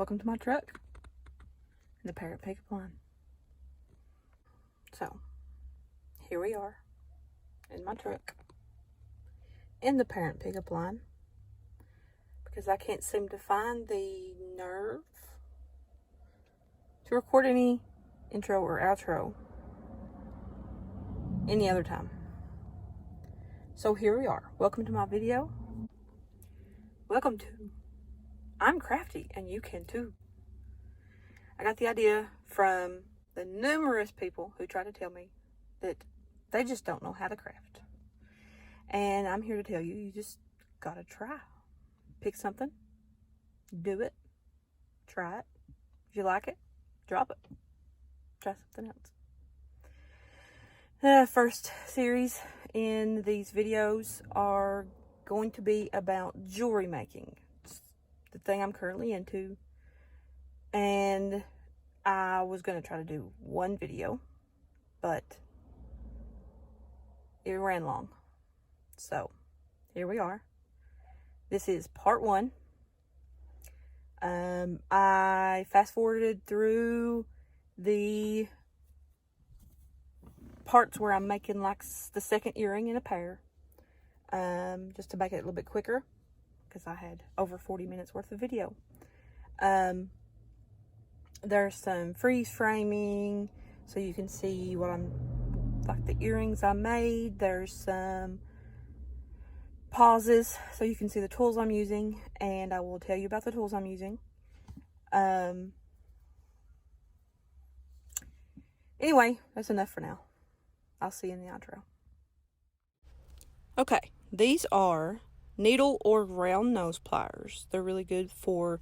welcome to my truck, the parrot pickup line. So, here we are, in my truck, in the parent pickup line, because I can't seem to find the nerve to record any intro or outro any other time. So here we are. Welcome to my video. Welcome to I'm Crafty, and you can too. I got the idea from the numerous people who try to tell me that they just don't know how to craft. And I'm here to tell you, you just gotta try. Pick something, do it, try it. If you like it, drop it. Try something else. The first series in these videos are going to be about jewelry making. It's the thing I'm currently into. And I was going to try to do one video, but it ran long. So, here we are. This is part one. I fast forwarded through the parts where I'm making like the second earring in a pair, just to make it a little bit quicker, because I had over 40 minutes worth of video. There's some freeze framing, so you can see what like the earrings I made. There's some pauses, so you can see the tools I'm using, and I will tell you about the tools I'm using. Anyway, that's enough for now. I'll see you in the outro. Okay, these are needle or round nose pliers. They're really good for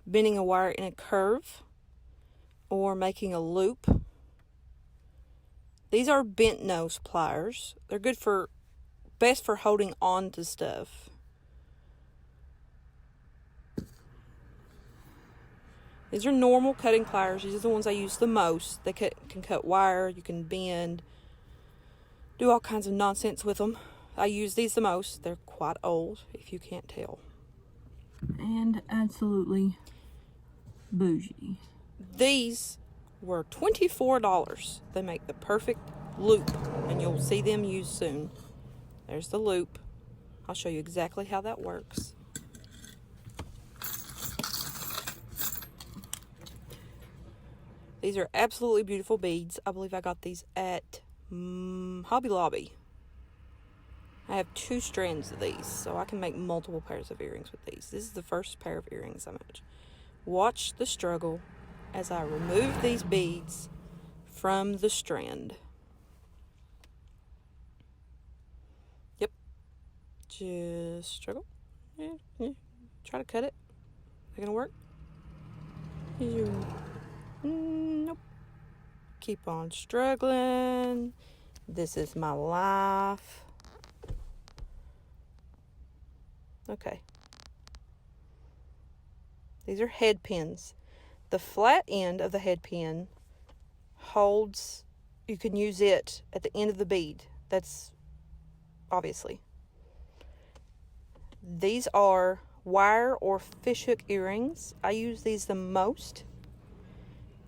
bending a wire in a curve or making a loop. These are bent nose pliers. They're good best for holding on to stuff. These are normal cutting pliers. These are the ones I use the most. They can cut wire, you can bend, do all kinds of nonsense with them. I use these the most. They're quite old, if you can't tell. And absolutely bougie. These were $24. They make the perfect loop, and you'll see them used soon. There's the loop. I'll show you exactly how that works. These are absolutely beautiful beads. I believe I got these at Hobby Lobby. I have 2 strands of these, so I can make multiple pairs of earrings with these. This is the first pair of earrings I made. Watch the struggle as I remove these beads from the strand. Yep. Just struggle. Yeah. Try to cut it. Is it gonna work? Nope. Keep on struggling. This is my life. Okay. These are head pins. The flat end of the head pin holds, you can use it at the end of the bead. That's obviously. These are wire or fishhook earrings. I use these the most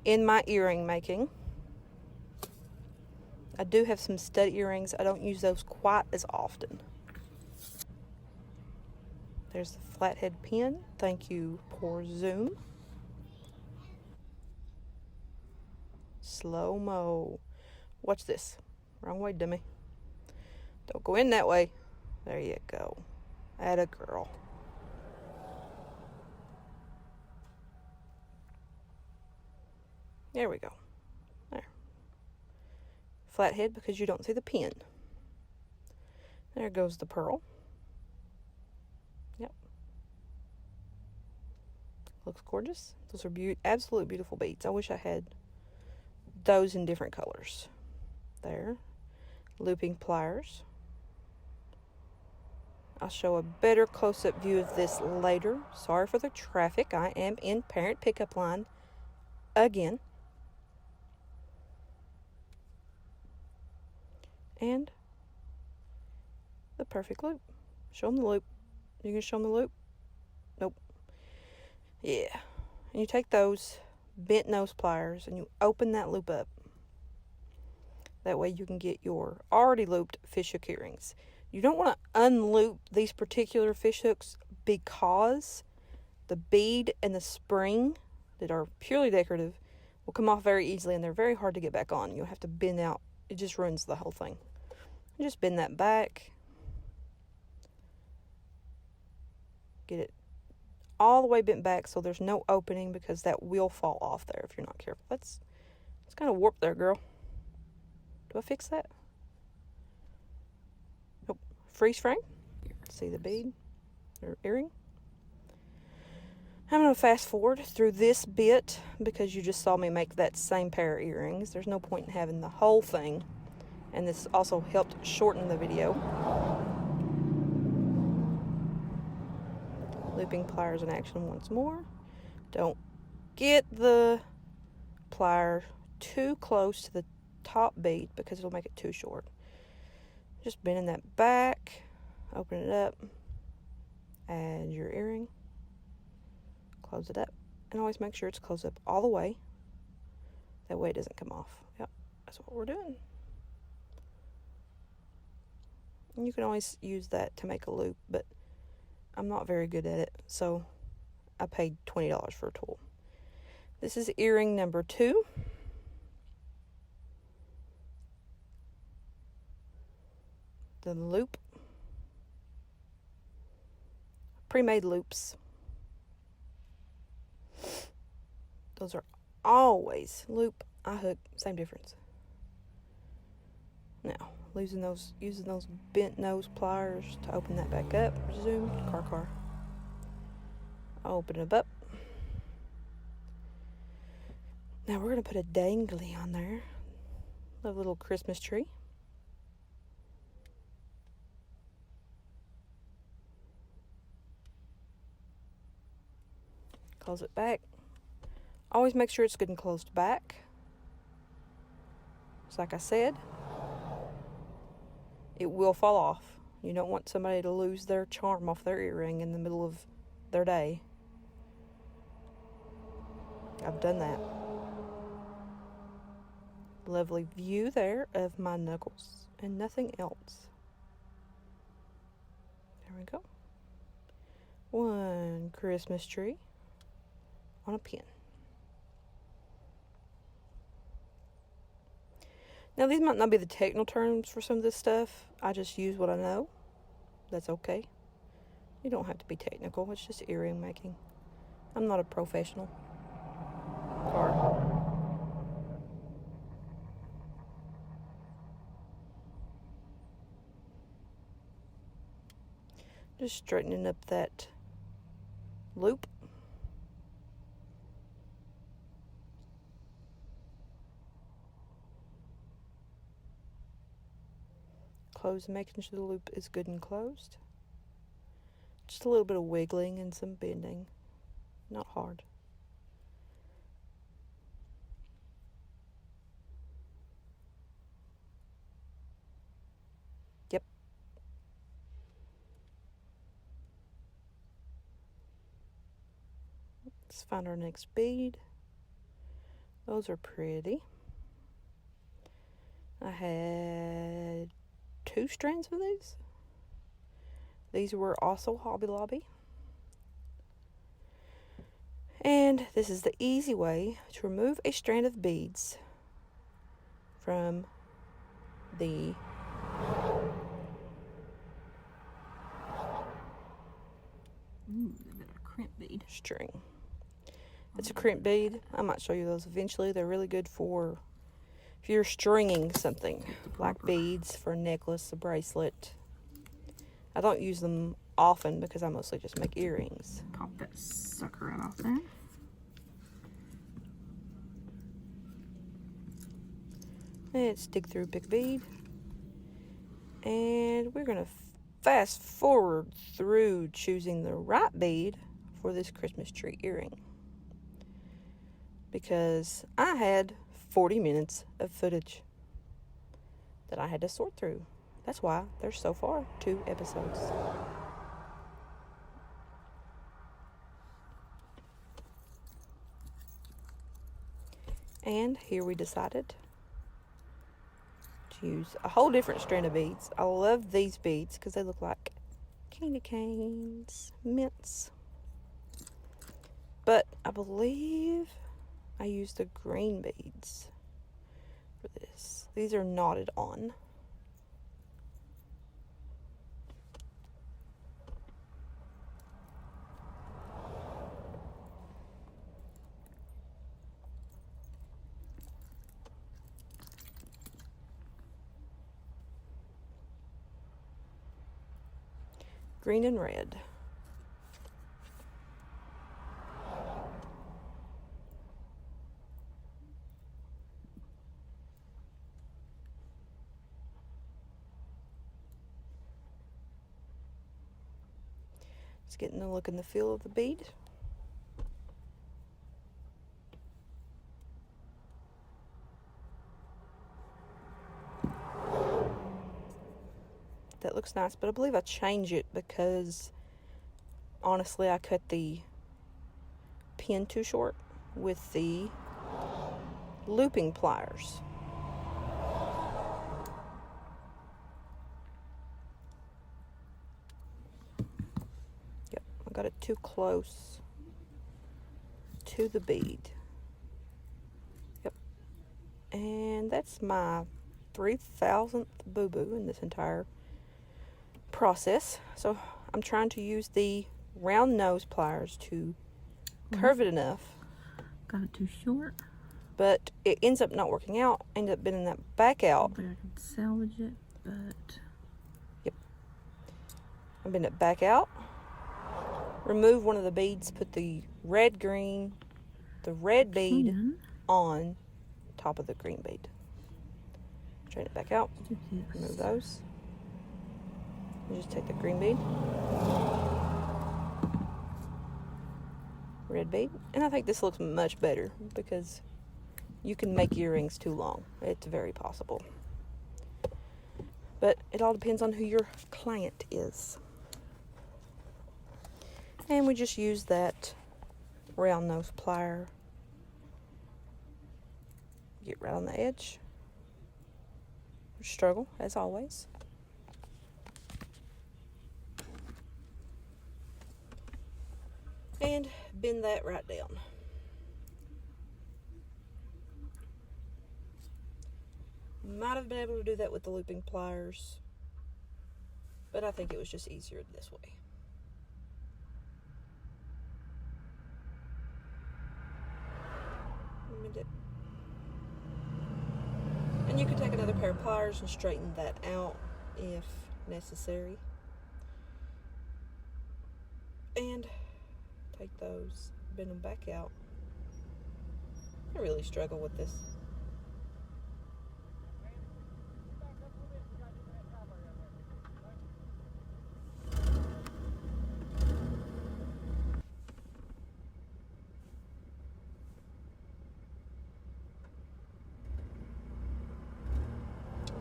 in my earring making. I do have some stud earrings. I don't use those quite as often. There's the flathead pin. Thank you, poor Zoom. Slow-mo. Watch this. Wrong way, dummy. Don't go in that way. There you go. Atta girl. There we go. There. Flathead because you don't see the pin. There goes the pearl. Yep. Looks gorgeous. Those are absolutely beautiful beads. I wish I had those in different colors. There. Looping pliers. I'll show a better close-up view of this later. Sorry for the traffic. I am in parent pickup line again. And the perfect loop. Show them the loop. You gonna show them the loop? Nope. Yeah. And you take those bent nose pliers and you open that loop up. That way you can get your already looped fishhook earrings. You don't want to unloop these particular fishhooks because the bead and the spring that are purely decorative will come off very easily and they're very hard to get back on. You'll have to bend out. It just ruins the whole thing. You just bend that back. Get it all the way bent back so there's no opening because that will fall off there if you're not careful. It's kind of warped there, girl. Do I fix that? Nope. Freeze frame. See the bead or earring. I'm going to fast forward through this bit because you just saw me make that same pair of earrings. There's no point in having the whole thing. And this also helped shorten the video. Looping pliers in action once more. Don't get the plier too close to the top bead because it'll make it too short. Just bending that back, open it up, add your earring, close it up, and always make sure it's closed up all the way. That way it doesn't come off. Yep, that's what we're doing. And you can always use that to make a loop, but I'm not very good at it, so I paid $20 for a tool. This is earring number 2. The loop. Pre-made loops. Those are always loop, I hook, same difference. Now, using those bent nose pliers to open that back up. Zoom, car. I'll open it up. Now we're going to put a dangly on there. A little Christmas tree. Close it back. Always make sure it's good and closed back. Just like I said, it will fall off. You don't want somebody to lose their charm off their earring in the middle of their day. I've done that. Lovely view there of my knuckles and nothing else. There we go. One Christmas tree on a pin. Now, these might not be the technical terms for some of this stuff. I just use what I know. That's okay. You don't have to be technical. It's just earring making. I'm not a professional. Sorry. Just straightening up that loop. Close, making sure the loop is good and closed. Just a little bit of wiggling and some bending. Not hard. Yep. Let's find our next bead. Those are pretty. I had 2 strands of these. These were also Hobby Lobby. And this is the easy way to remove a strand of beads from the crimp bead string. It's a crimp bead. I might show you those eventually. They're really good for if you're stringing something like beads for a necklace, a bracelet. I don't use them often because I mostly just make earrings. Pop that sucker right off there. Let's dig through, pick a bead. And we're going to fast forward through choosing the right bead for this Christmas tree earring. Because I had 40 minutes of footage that I had to sort through. That's why there's so far 2 episodes. And here we decided to use a whole different strand of beads. I love these beads because they look like candy canes, mints. But I believe I used the green beads for this. These are knotted on. Green and red. Just getting the look and the feel of the bead. That looks nice, but I believe I changed it because honestly I cut the pin too short with the looping pliers. Yep, I got it too close to the bead. Yep, and that's my 3,000th boo-boo in this entire process. So I'm trying to use the round nose pliers to curve it enough. Got it too short. But it ends up not working out. Ended up bending that back out. I can salvage it, but yep. I bend it back out. Remove one of the beads. Put the red bead on top of the green bead. Straighten it back out. Remove those. You just take the green bead, red bead, and I think this looks much better because you can make earrings too long. It's very possible. But it all depends on who your client is. And we just use that round nose plier. Get right on the edge. Struggle, as always. And bend that right down. Might have been able to do that with the looping pliers, but I think it was just easier this way. Bend it. And you can take another pair of pliers and straighten that out if necessary. And take those, bend them back out. I really struggle with this.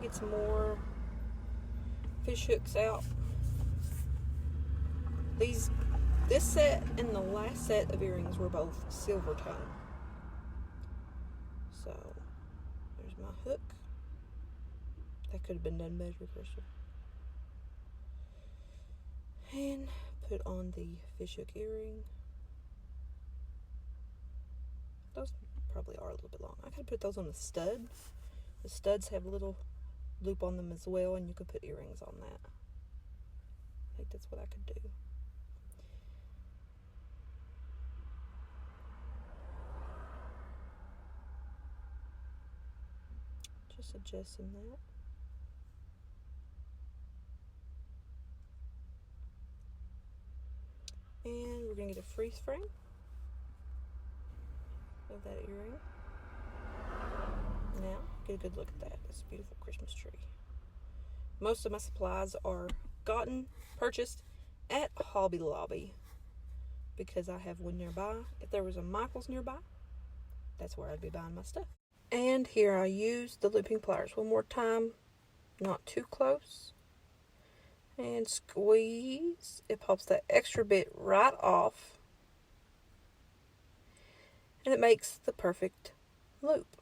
Get some more fish hooks out. This set and the last set of earrings were both silver tone. So there's my hook. That could have been done better, Crystal. And put on the fish hook earring. Those probably are a little bit long. I could put those on the studs. The studs have a little loop on them as well, and you could put earrings on that. I think that's what I could do. Just adjusting that. And we're going to get a freeze frame of that earring. Now, get a good look at that. It's a beautiful Christmas tree. Most of my supplies are purchased at Hobby Lobby because I have one nearby. If there was a Michael's nearby, that's where I'd be buying my stuff. And here I use the looping pliers one more time, not too close. And squeeze. It pops that extra bit right off. And it makes the perfect loop.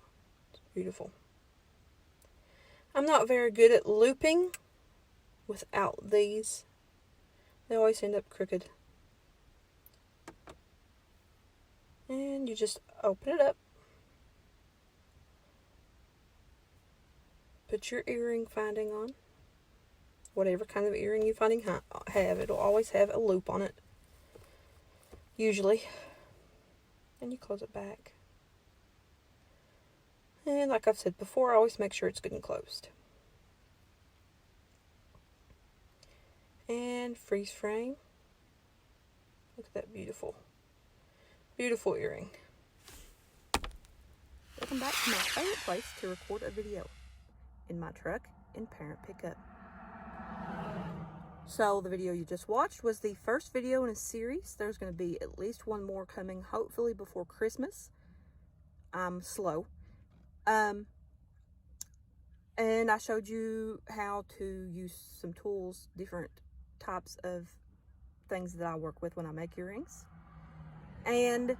It's beautiful. I'm not very good at looping without these. They always end up crooked. And you just open it up. Put your earring finding on. Whatever kind of earring you finding have, it'll always have a loop on it. Usually. And you close it back. And like I've said before, I always make sure it's good and closed. And freeze frame. Look at that beautiful, beautiful earring. Welcome back to my favorite place to record a video. In my truck in parent pickup. So the video you just watched was the first video in a series. There's going to be at least one more coming, hopefully before Christmas. I'm slow. And I showed you how to use some tools, different types of things that I work with when I make earrings. And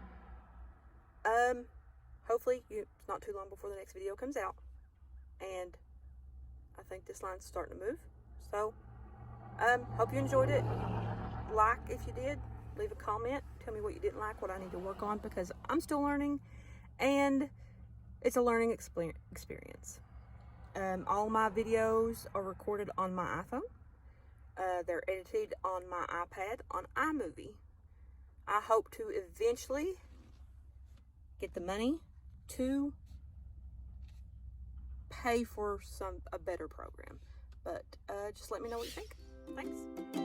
hopefully it's not too long before the next video comes out. And I think this line's starting to move. So hope you enjoyed it. Like if you did, leave a comment. Tell me what you didn't like, what I need to work on, because I'm still learning and it's a learning experience. All my videos are recorded on my iPhone. They're edited on my iPad on iMovie. I hope to eventually get the money to pay for a better program. But just let me know what you think. Thanks.